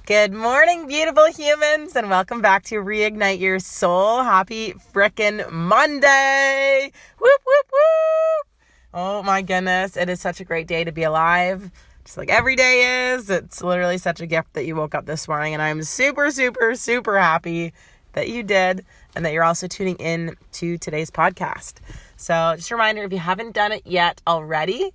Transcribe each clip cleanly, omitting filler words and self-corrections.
Good morning, beautiful humans, and welcome back to Reignite Your Soul. Happy frickin' Monday! Whoop, whoop, whoop! Oh my goodness, it is such a great day to be alive. Just like every day is. It's literally such a gift that you woke up this morning, and I'm super, super, super happy that you did, and that you're also tuning in to today's podcast. So just a reminder, if you haven't done it yet already,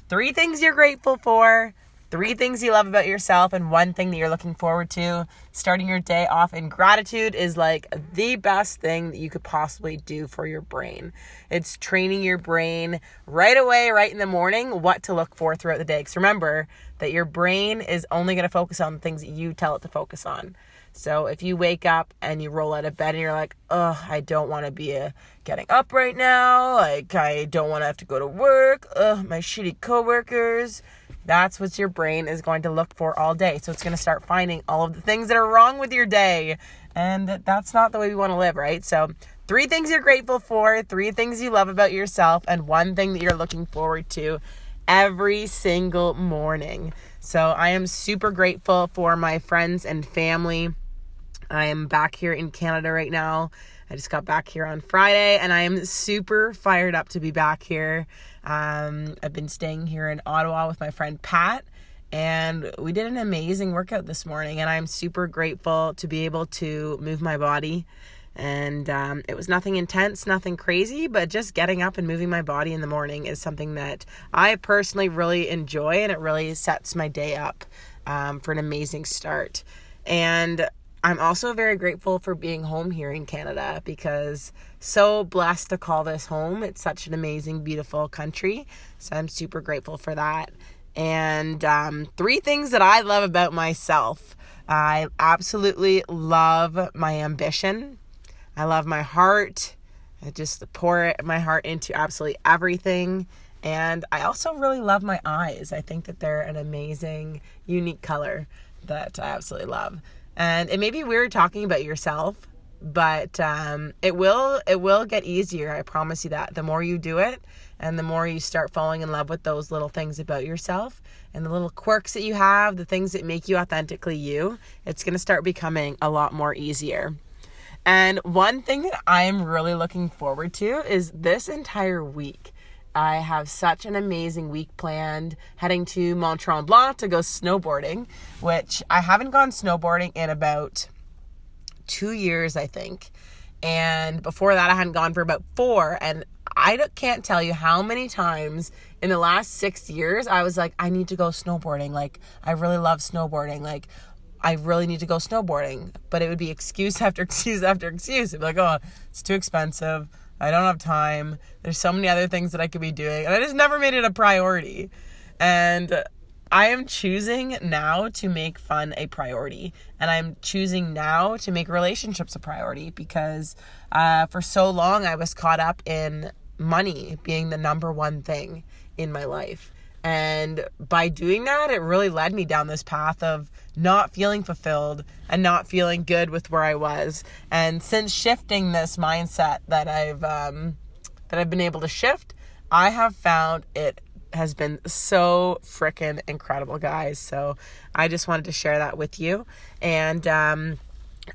3 things you're grateful for, 3 things you love about yourself, and 1 thing that you're looking forward to. Starting your day off in gratitude is like the best thing that you could possibly do for your brain. It's training your brain right away, right in the morning, what to look for throughout the day. Because remember that your brain is only going to focus on the things that you tell it to focus on. So if you wake up and you roll out of bed and you're like, I don't want to be getting up right now. Like, I don't want to have to go to work. My shitty coworkers. That's what your brain is going to look for all day. So it's going to start finding all of the things that are wrong with your day. And that's not the way we want to live, right? So 3 things you're grateful for, 3 things you love about yourself, and 1 thing that you're looking forward to every single morning. So I am super grateful for my friends and family. I am back here in Canada right now. I just got back here on Friday, and I am super fired up to be back here. I've been staying here in Ottawa with my friend Pat, and we did an amazing workout this morning, and I'm super grateful to be able to move my body. And it was nothing intense, nothing crazy, but just getting up and moving my body in the morning is something that I personally really enjoy, and it really sets my day up for an amazing start. And I'm also very grateful for being home here in Canada, because so blessed to call this home. It's such an amazing, beautiful country. So I'm super grateful for that. And 3 things that I love about myself. I absolutely love my ambition. I love my heart. I just pour my heart into absolutely everything. And I also really love my eyes. I think that they're an amazing, unique color that I absolutely love. And it may be weird talking about yourself, but it will get easier. I promise you that. The more you do it, and the more you start falling in love with those little things about yourself and the little quirks that you have, the things that make you authentically you, it's going to start becoming a lot more easier. And 1 thing that I'm really looking forward to is this entire week. I have such an amazing week planned, heading to Mont Tremblant to go snowboarding, which I haven't gone snowboarding in about 2 years, I think. And before that, I hadn't gone for about 4. And I can't tell you how many times in the last 6 years, I was like, I need to go snowboarding. Like, I really love snowboarding. Like, I really need to go snowboarding. But it would be excuse after excuse after excuse. It'd be like, it's too expensive. I don't have time. There's so many other things that I could be doing. And I just never made it a priority. And I am choosing now to make fun a priority. And I'm choosing now to make relationships a priority, because for so long I was caught up in money being the number 1 thing in my life. And by doing that, it really led me down this path of not feeling fulfilled and not feeling good with where I was. And since shifting this mindset that I've been able to shift, I have found it has been so freaking incredible, guys. So I just wanted to share that with you. And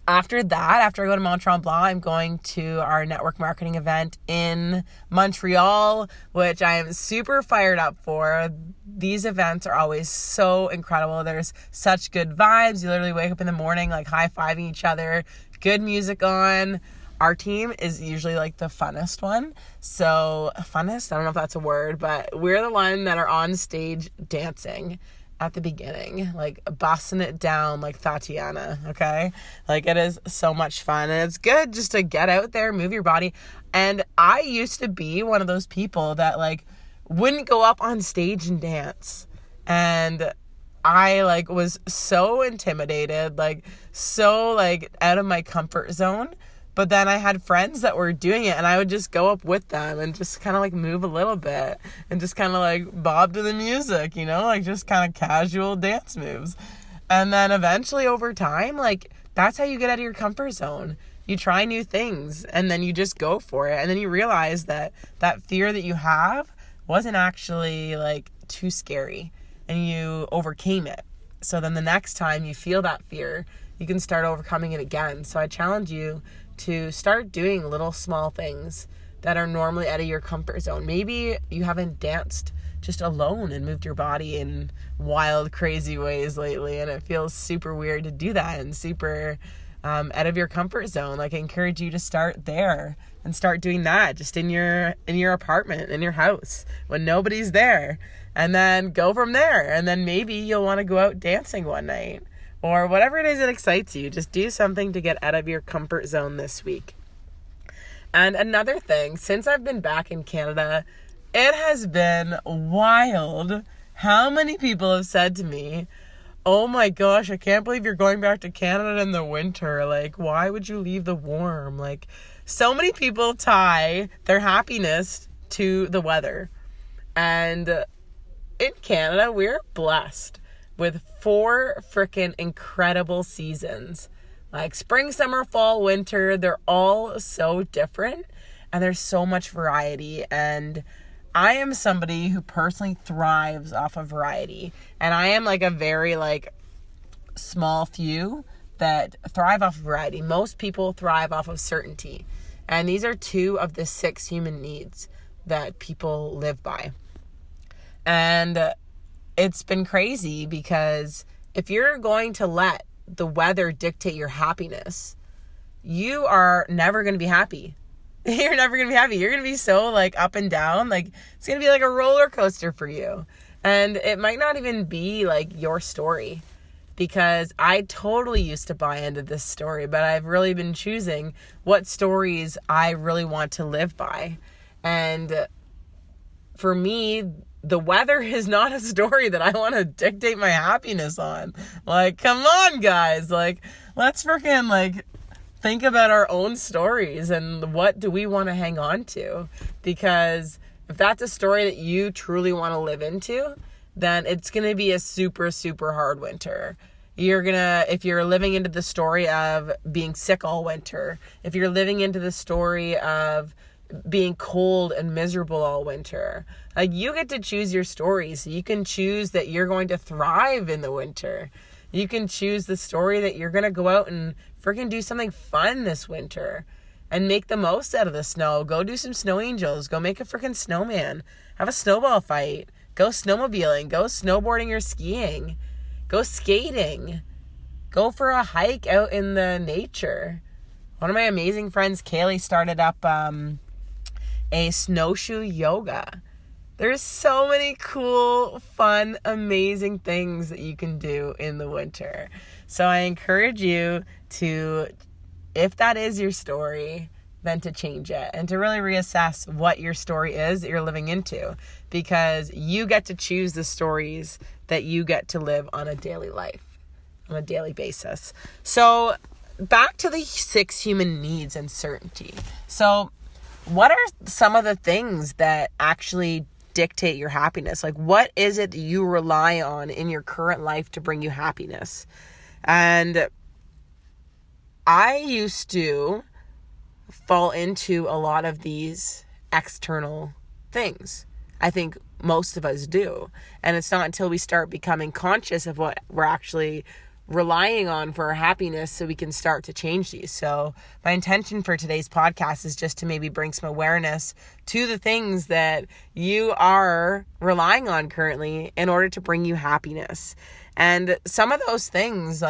after I go to Mont Tremblant, I'm going to our network marketing event in Montreal, which I am super fired up for. These events are always so incredible. There's such good vibes. You literally wake up in the morning like high-fiving each other, good music on. Our team is usually like the funnest one. So funnest, I don't know if that's a word, but we're the one that are on stage dancing at the beginning, like busting it down like Tatiana, okay? Like, it is so much fun, and it's good just to get out there, move your body. And I used to be one of those people that like wouldn't go up on stage and dance. And I like was so intimidated, like so like out of my comfort zone. But then I had friends that were doing it, and I would just go up with them and just kind of like move a little bit and just kind of like bob to the music, like just kind of casual dance moves. And then eventually over time, like that's how you get out of your comfort zone. You try new things, and then you just go for it. And then you realize that that fear that you have wasn't actually like too scary, and you overcame it. So then the next time you feel that fear, you can start overcoming it again. So I challenge you to start doing little small things that are normally out of your comfort zone. Maybe you haven't danced just alone and moved your body in wild, crazy ways lately, and it feels super weird to do that and super out of your comfort zone. Like, I encourage you to start there and start doing that just in your apartment, in your house, when nobody's there, and then go from there. And then maybe you'll want to go out dancing one night, or whatever it is that excites you. Just do something to get out of your comfort zone this week. And another thing, since I've been back in Canada, it has been wild how many people have said to me, oh my gosh, I can't believe you're going back to Canada in the winter. Like, why would you leave the warm? Like, so many people tie their happiness to the weather. And in Canada, we're blessed with 4 freaking incredible seasons. Like spring, summer, fall, winter, they're all so different, and there's so much variety. And I am somebody who personally thrives off of variety. And I am like a very small few that thrive off of variety. Most people thrive off of certainty. And these are 2 of the 6 human needs that people live by. And it's been crazy because if you're going to let the weather dictate your happiness, you are never going to be happy. You're never going to be happy. You're going to be so up and down. It's going to be like a roller coaster for you. And it might not even be your story, because I totally used to buy into this story, but I've really been choosing what stories I really want to live by. And for me, the weather is not a story that I want to dictate my happiness on. Come on, guys. Let's freaking think about our own stories and what do we want to hang on to. Because if that's a story that you truly want to live into, then it's going to be a super, super hard winter. If you're living into the story of being sick all winter, if you're living into the story of being cold and miserable all winter, you get to choose your stories. You can choose that you're going to thrive in the winter. You can choose the story that you're going to go out and freaking do something fun this winter and make the most out of the snow. Go do some snow angels. Go make a freaking snowman. Have a snowball fight. Go snowmobiling. Go snowboarding or skiing. Go skating. Go for a hike out in the nature. One of my amazing friends, Kaylee, started up a snowshoe yoga. There's so many cool, fun, amazing things that you can do in the winter. So I encourage you to, if that is your story, then to change it and to really reassess what your story is that you're living into, because you get to choose the stories that you get to live on a daily life, on a daily basis. So back to the 6 human needs and certainty. So what are some of the things that actually dictate your happiness? What is it that you rely on in your current life to bring you happiness? And I used to fall into a lot of these external things. I think most of us do. And it's not until we start becoming conscious of what we're actually relying on for our happiness so we can start to change these. So my intention for today's podcast is just to maybe bring some awareness to the things that you are relying on currently in order to bring you happiness. And some of those things,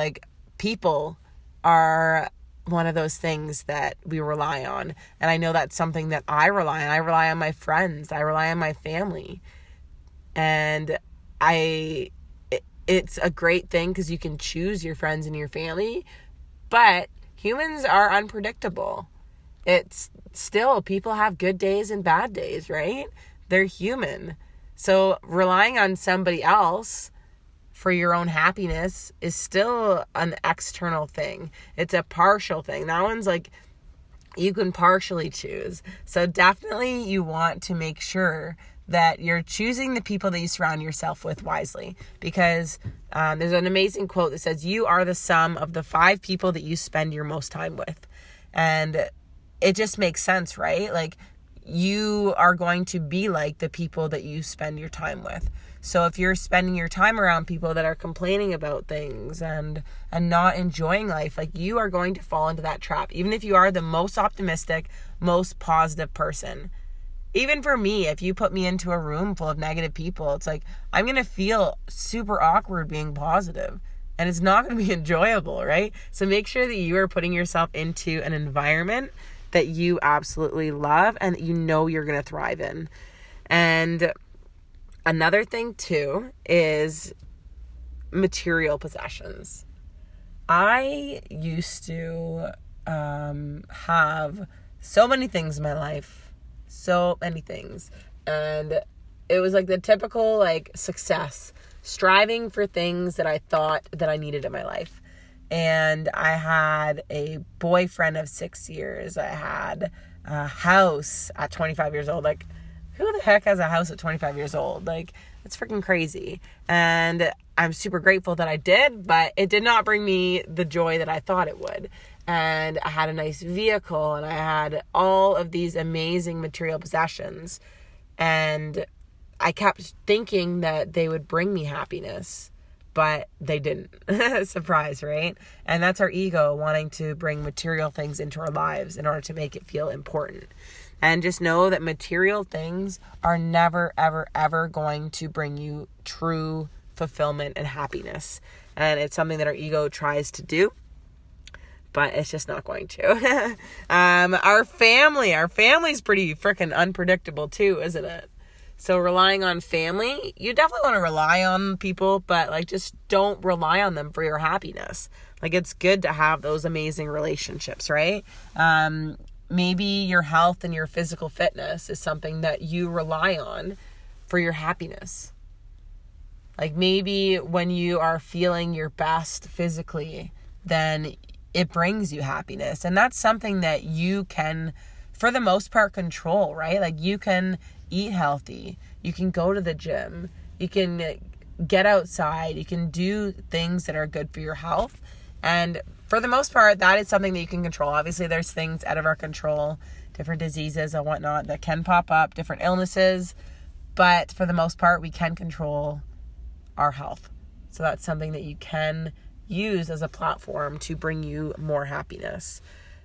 people, are one of those things that we rely on. And I know that's something that I rely on. I rely on my friends. I rely on my family. And it's a great thing because you can choose your friends and your family, but humans are unpredictable. It's still, people have good days and bad days, right? They're human. So relying on somebody else for your own happiness is still an external thing. It's a partial thing. That one's you can partially choose. So definitely you want to make sure that you're choosing the people that you surround yourself with wisely, because there's an amazing quote that says, you are the sum of the 5 people that you spend your most time with. And it just makes sense, right? You are going to be like the people that you spend your time with. So if you're spending your time around people that are complaining about things and not enjoying life, like, you are going to fall into that trap, even if you are the most optimistic, most positive person. Even for me, if you put me into a room full of negative people, it's like, I'm going to feel super awkward being positive, and it's not going to be enjoyable, right? So make sure that you are putting yourself into an environment that you absolutely love and that you know you're going to thrive in. And another thing too is material possessions. I used to have so many things in my life. So many things. And it was like the typical like success, striving for things that I thought that I needed in my life. And I had a boyfriend of 6 years. I had a house at 25 years old. Like, who the heck has a house at 25 years old? Like, it's freaking crazy. And I'm super grateful that I did, but it did not bring me the joy that I thought it would. And I had a nice vehicle, and I had all of these amazing material possessions. And I kept thinking that they would bring me happiness, but they didn't. Surprise, right? And that's our ego wanting to bring material things into our lives in order to make it feel important. And just know that material things are never, ever, ever going to bring you true fulfillment and happiness. And it's something that our ego tries to do, but it's just not going to. Our family's pretty freaking unpredictable too, isn't it? So relying on family, you definitely want to rely on people, but like, just don't rely on them for your happiness. Like, it's good to have those amazing relationships, right? Maybe your health and your physical fitness is something that you rely on for your happiness. Like, maybe when you are feeling your best physically, then it brings you happiness. And that's something that you can, for the most part, control, right? Like, you can eat healthy. You can go to the gym. You can get outside. You can do things that are good for your health. And for the most part, that is something that you can control. Obviously, there's things out of our control, different diseases and whatnot that can pop up, different illnesses. But for the most part, we can control our health. So that's something that you can use as a platform to bring you more happiness.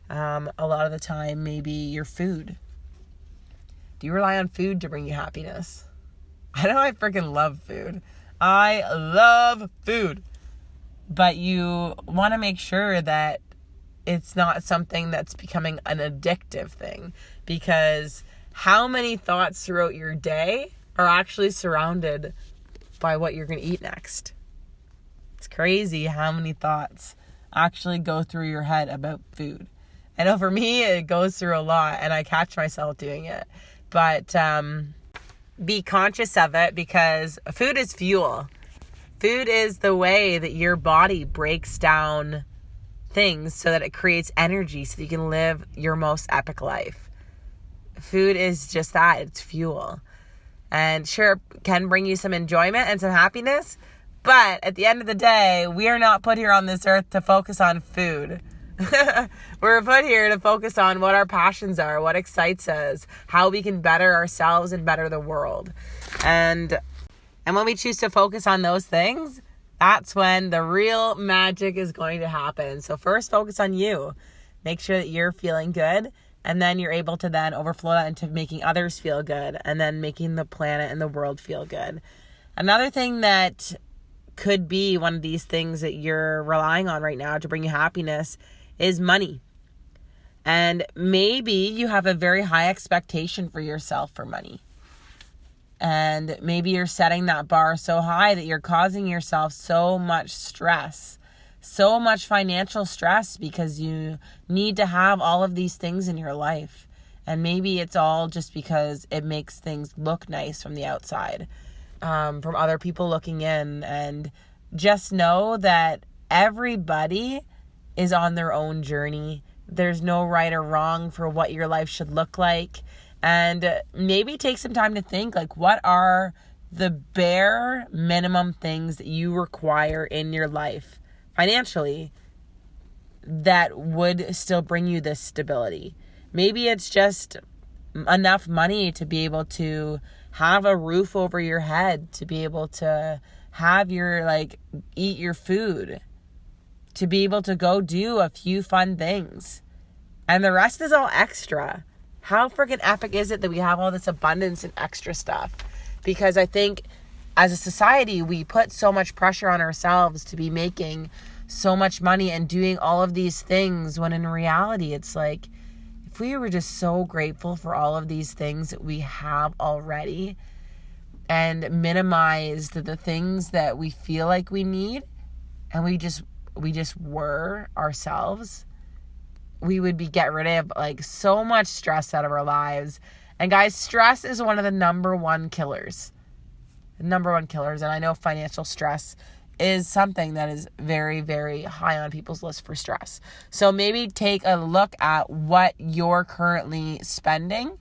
A lot of the time, maybe your food. Do you rely on food to bring you happiness? I know I freaking love food. I love food. But you want to make sure that it's not something that's becoming an addictive thing. Because how many thoughts throughout your day are actually surrounded by what you're going to eat next? It's crazy how many thoughts actually go through your head about food. I know for me, it goes through a lot, and I catch myself doing it. But be conscious of it, because food is fuel. Food is the way that your body breaks down things so that it creates energy so that you can live your most epic life. Food is just that. It's fuel. And sure, it can bring you some enjoyment and some happiness, but at the end of the day, we are not put here on this earth to focus on food. We're put here to focus on what our passions are, what excites us, how we can better ourselves and better the world. And when we choose to focus on those things, that's when the real magic is going to happen. So first, focus on you. Make sure that you're feeling good, and then you're able to then overflow that into making others feel good, and then making the planet and the world feel good. Another thing that could be one of these things that you're relying on right now to bring you happiness is money. And maybe you have a very high expectation for yourself for money. And maybe you're setting that bar so high that you're causing yourself so much stress, so much financial stress, because you need to have all of these things in your life. And maybe it's all just because it makes things look nice from the outside, from other people looking in. And just know that everybody is on their own journey. There's no right or wrong for what your life should look like. And maybe take some time to think, like, what are the bare minimum things that you require in your life financially that would still bring you this stability? Maybe it's just enough money to be able to have a roof over your head, to be able to have your, like, eat your food, to be able to go do a few fun things. And the rest is all extra. How freaking epic is it that we have all this abundance and extra stuff? Because I think as a society, we put so much pressure on ourselves to be making so much money and doing all of these things, when in reality, it's like, if we were just so grateful for all of these things that we have already and minimized the things that we feel like we need, and we just were ourselves, we would get rid of, like, so much stress out of our lives. And guys, stress is one of the number one killers. And I know financial stress is something that is very, very high on people's list for stress. So maybe take a look at what you're currently spending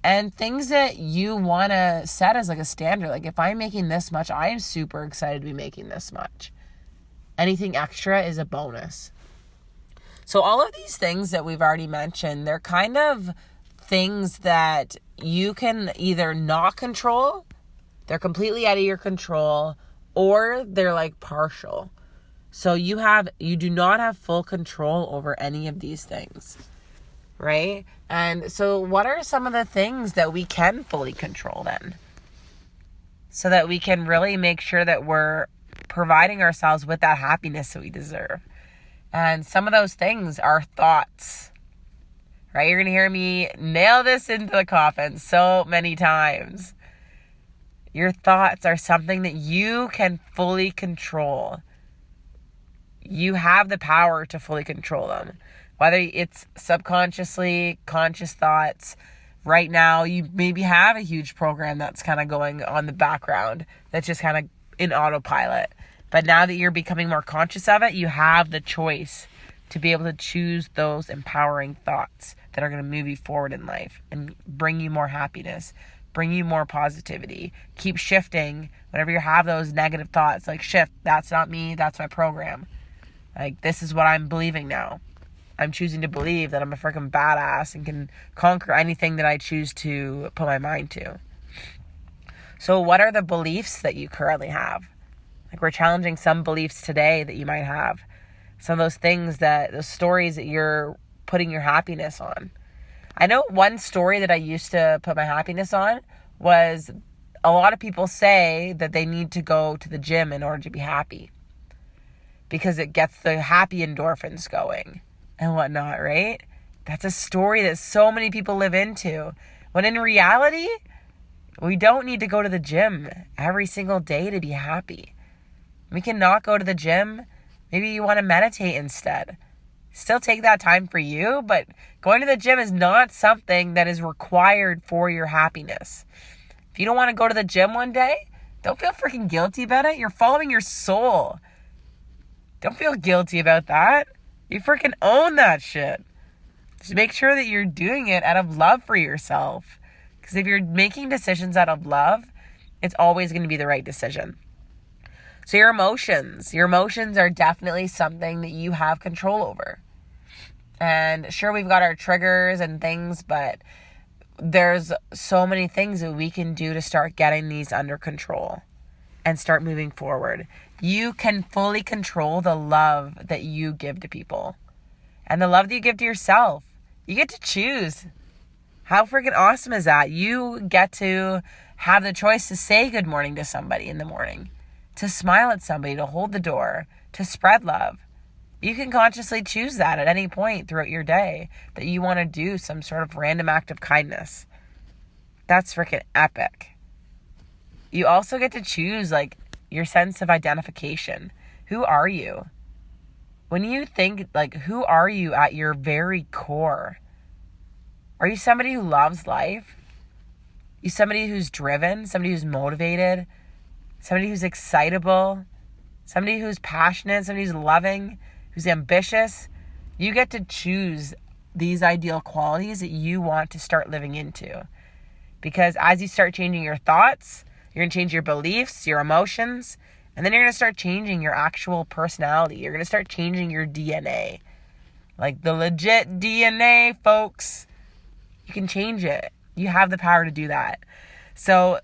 and things that you want to set as, like, a standard. Like, if I'm making this much, I am super excited to be making this much. Anything extra is a bonus. So all of these things that we've already mentioned, they're kind of things that you can either not control, they're completely out of your control, or they're, like, partial. So you do not have full control over any of these things, right? And so what are some of the things that we can fully control then? So that we can really make sure that we're providing ourselves with that happiness that we deserve. And some of those things are thoughts, right? You're going to hear me nail this into the coffin so many times. Your thoughts are something that you can fully control. You have the power to fully control them. Whether it's subconsciously, conscious thoughts. Right now, you maybe have a huge program that's kind of going on the background, that's just kind of in autopilot. But now that you're becoming more conscious of it, you have the choice to be able to choose those empowering thoughts that are going to move you forward in life and bring you more happiness, bring you more positivity. Keep shifting whenever you have those negative thoughts. Like, shift. That's not me. That's my program. Like, this is what I'm believing now. I'm choosing to believe that I'm a freaking badass and can conquer anything that I choose to put my mind to. So what are the beliefs that you currently have? Like, we're challenging some beliefs today that you might have. Some of those things, those stories that you're putting your happiness on. I know one story that I used to put my happiness on was, a lot of people say that they need to go to the gym in order to be happy, because it gets the happy endorphins going and whatnot, right? That's a story that so many people live into. When in reality, we don't need to go to the gym every single day to be happy. We can not go to the gym. Maybe you want to meditate instead. Still take that time for you, but going to the gym is not something that is required for your happiness. If you don't want to go to the gym one day, don't feel freaking guilty about it. You're following your soul. Don't feel guilty about that. You freaking own that shit. Just make sure that you're doing it out of love for yourself. Because if you're making decisions out of love, it's always going to be the right decision. So your emotions are definitely something that you have control over. And sure, we've got our triggers and things, but there's so many things that we can do to start getting these under control and start moving forward. You can fully control the love that you give to people and the love that you give to yourself. You get to choose. How freaking awesome is that? You get to have the choice to say good morning to somebody in the morning, to smile at somebody, to hold the door, to spread love. You can consciously choose that at any point throughout your day, that you want to do some sort of random act of kindness. That's freaking epic. You also get to choose, like, your sense of identification. Who are you? When you think, like, who are you at your very core? Are you somebody who loves life? Are you somebody who's driven? Somebody who's motivated? Somebody who's excitable? Somebody who's passionate? Somebody who's loving? Who's ambitious? You get to choose these ideal qualities that you want to start living into. Because as you start changing your thoughts, you're going to change your beliefs, your emotions, and then you're going to start changing your actual personality. You're going to start changing your DNA. Like the legit DNA, folks. You can change it. You have the power to do that. So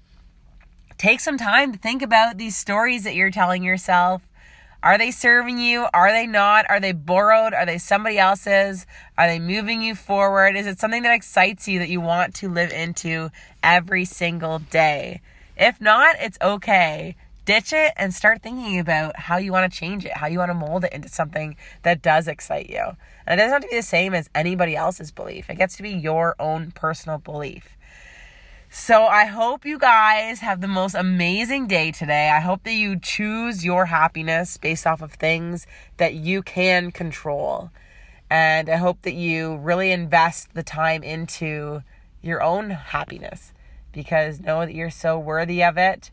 take some time to think about these stories that you're telling yourself. Are they serving you? Are they not? Are they borrowed? Are they somebody else's? Are they moving you forward? Is it something that excites you that you want to live into every single day? If not, it's okay. Ditch it and start thinking about how you want to change it, how you want to mold it into something that does excite you. And it doesn't have to be the same as anybody else's belief. It gets to be your own personal belief. So I hope you guys have the most amazing day today. I hope that you choose your happiness based off of things that you can control. And I hope that you really invest the time into your own happiness, because know that you're so worthy of it.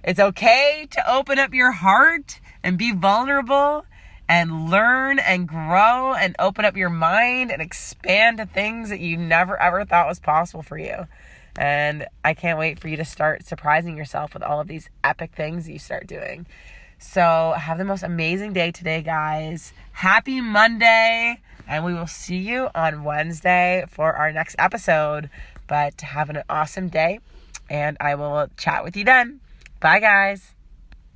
It's okay to open up your heart and be vulnerable and learn and grow and open up your mind and expand to things that you never ever thought was possible for you. And I can't wait for you to start surprising yourself with all of these epic things that you start doing. So have the most amazing day today, guys. Happy Monday. And we will see you on Wednesday for our next episode. But have an awesome day. And I will chat with you then. Bye, guys.